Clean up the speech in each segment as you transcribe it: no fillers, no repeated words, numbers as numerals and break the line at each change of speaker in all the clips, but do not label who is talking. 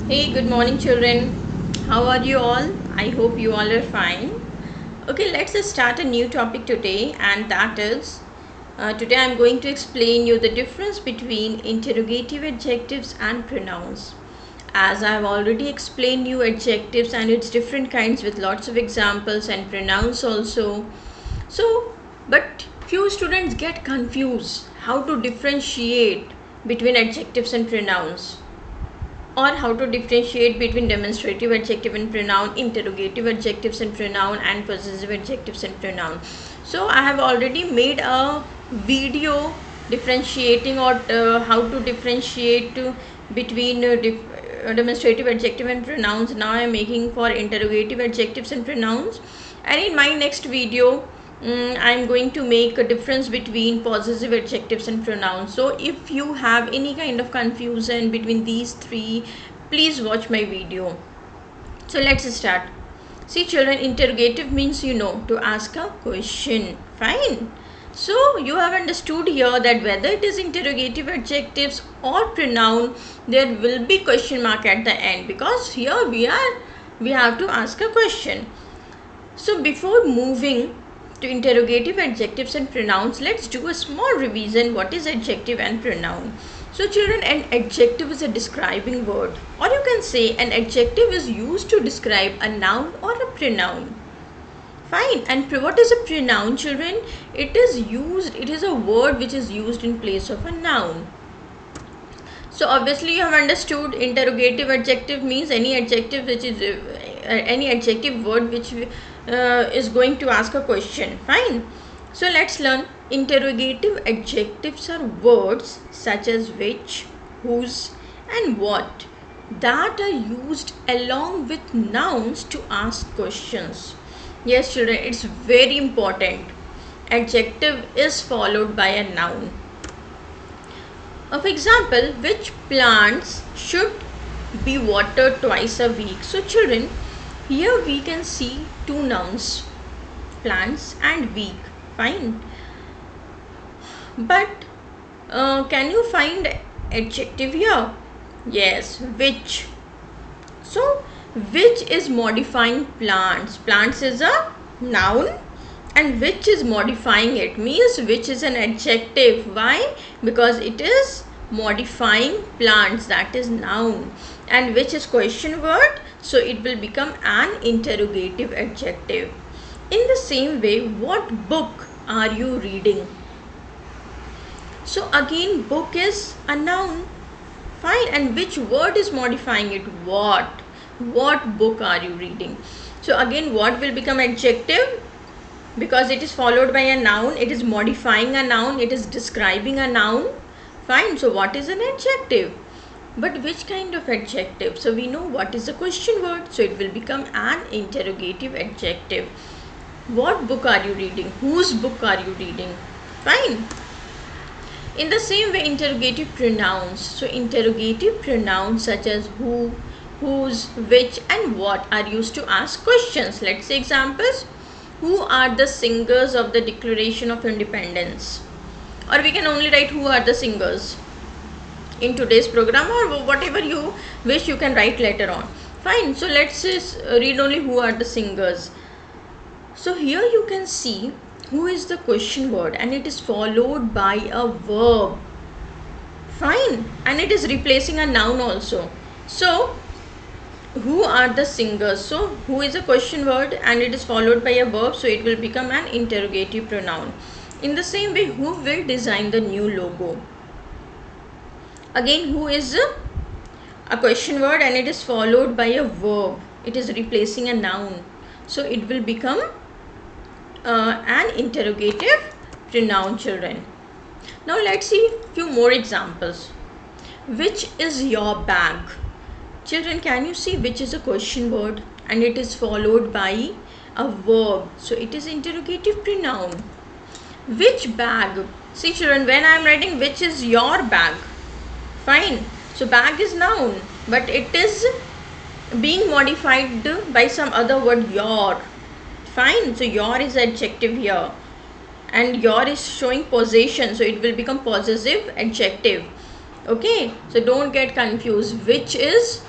Hey, good morning, children. How are you all? I hope you all are fine. Okay, let's start a new topic today, and that is today I'm going to explain you the difference between interrogative adjectives and pronouns. As I've already explained you adjectives and its different kinds with lots of examples and pronouns also. So, but few students get confused how to differentiate between adjectives and pronouns, or how to differentiate between demonstrative adjective and pronoun, interrogative adjectives and pronoun, and possessive adjectives and pronoun. So I have already made a video differentiating or how to differentiate between demonstrative adjective and pronouns. Now I am making for interrogative adjectives and pronouns, and in my next video I am going to make a difference between possessive adjectives and pronouns. So if you have any kind of confusion between these three, please watch my video. So let's start. See children, interrogative means to ask a question. Fine. So you have understood here that whether it is interrogative adjectives or pronoun, there will be question mark at the end, because here we have to ask a question. So before moving to interrogative adjectives and pronouns, let's do a small revision what is adjective and pronoun. So children, an adjective is a describing word, or you can say an adjective is used to describe a noun or a pronoun. Fine. And what is a pronoun, children? It is a word which is used in place of a noun. So obviously you have understood interrogative adjective means any adjective which is any adjective word which is going to ask a question. Fine. So let's learn. Interrogative adjectives are words such as which, whose, and what that are used along with nouns to ask questions. Yes children, it's very important. Adjective is followed by a noun. For example, which plants should be watered twice a week? So children, here we can see two nouns, plants and week. Fine. But can you find adjective here? Yes, which. So which is modifying plants. Plants is a noun, and which is modifying it, means which is an adjective. Why? Because it is modifying plants, that is noun, and which is question word, so it will become an interrogative adjective. In the same way, what book are you reading? So again, book is a noun. Fine. And which word is modifying it? What book are you reading? So again, what will become adjective? Because it is followed by a noun, it is modifying a noun, it is describing a noun. Fine. So what is an adjective? But which kind of adjective? So we know what is a question word, so it will become an interrogative adjective. What book are you reading? Whose book are you reading? Fine. In the same way, interrogative pronouns. So interrogative pronouns such as who, whose, which, and what are used to ask questions. Let's say examples. Who are the singers of the Declaration of Independence? Or we can only write who are the singers in today's program, or whatever you wish you can write later on. Fine. So let's just read only who are the singers. So here you can see who is the question word, and it is followed by a verb. Fine. And it is replacing a noun also. So who are the singers? So who is a question word and it is followed by a verb, so it will become an interrogative pronoun. In the same way, who will design the new logo? Again, who is a question word and it is followed by a verb. It is replacing a noun, so it will become an interrogative pronoun, children. Now let's see few more examples. Which is your bag? Children, can you see which is a question word and it is followed by a verb, so it is interrogative pronoun. Which bag? See children, when I am writing which is your bag, fine, so bag is noun, but it is being modified by some other word, your. Fine. So your is adjective here, and your is showing possession, so it will become possessive adjective. Okay, so don't get confused. Which is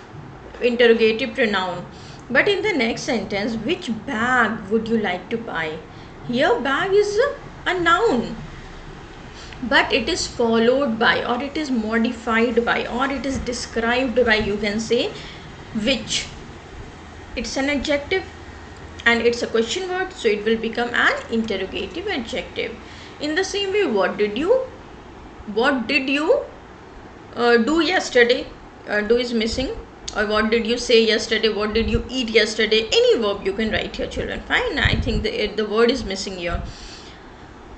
interrogative pronoun. But in the next sentence, which bag would you like to buy? Here bag is a noun, but it is followed by, or it is modified by, or it is described by, you can say, which. It's an adjective and it's a question word, so it will become an interrogative adjective. In the same way, what did you do yesterday? Do is missing. Or what did you say yesterday? What did you eat yesterday? Any verb you can write here, children. Fine, I think the word is missing here.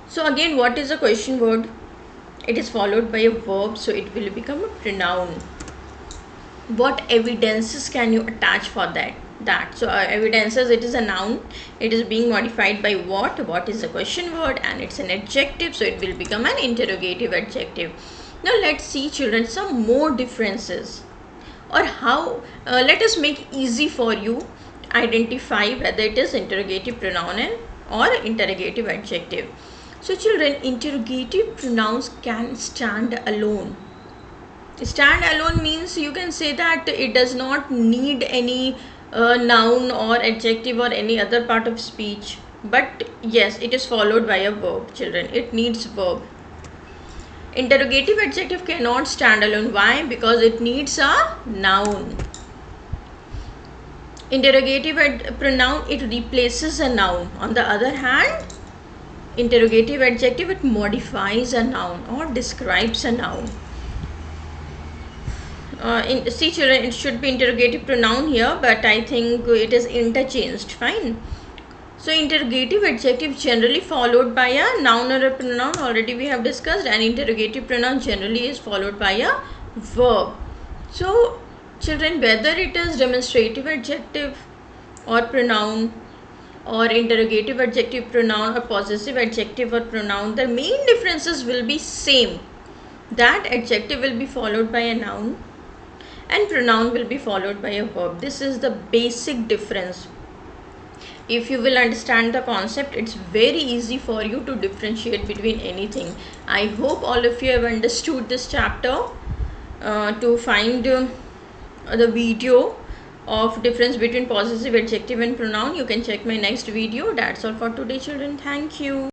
So again, what is a question word? It is followed by a verb, so it will become a pronoun. What evidences can you attach for that? So evidences, it is a noun, it is being modified by what is a question word, and it's an adjective, so it will become an interrogative adjective. Now let's see, children, some more differences, or how let us make easy for you identify whether it is interrogative pronoun or interrogative adjective. So children, interrogative pronouns can stand alone. Stand alone means you can say that it does not need any noun or adjective or any other part of speech, but yes, it is followed by a verb, children. It needs verb. Interrogative adjective cannot stand alone. Why? Because it needs a noun. Interrogative pronoun, it replaces a noun. On the other hand, interrogative adjective, it modifies a noun or describes a noun. See children, it should be interrogative pronoun here, but I think it is interchanged. Fine. So interrogative adjective generally followed by a noun or a pronoun, already we have discussed, and interrogative pronoun generally is followed by a verb. So children, whether it is demonstrative adjective or pronoun, or interrogative adjective pronoun, or possessive adjective or pronoun, the main differences will be same. That adjective will be followed by a noun and pronoun will be followed by a verb. This is the basic difference. If you will understand the concept, it's very easy for you to differentiate between anything. I hope all of you have understood this chapter. To find the video of difference between possessive adjective and pronoun, you can check my next video. That's all for today, children. Thank you.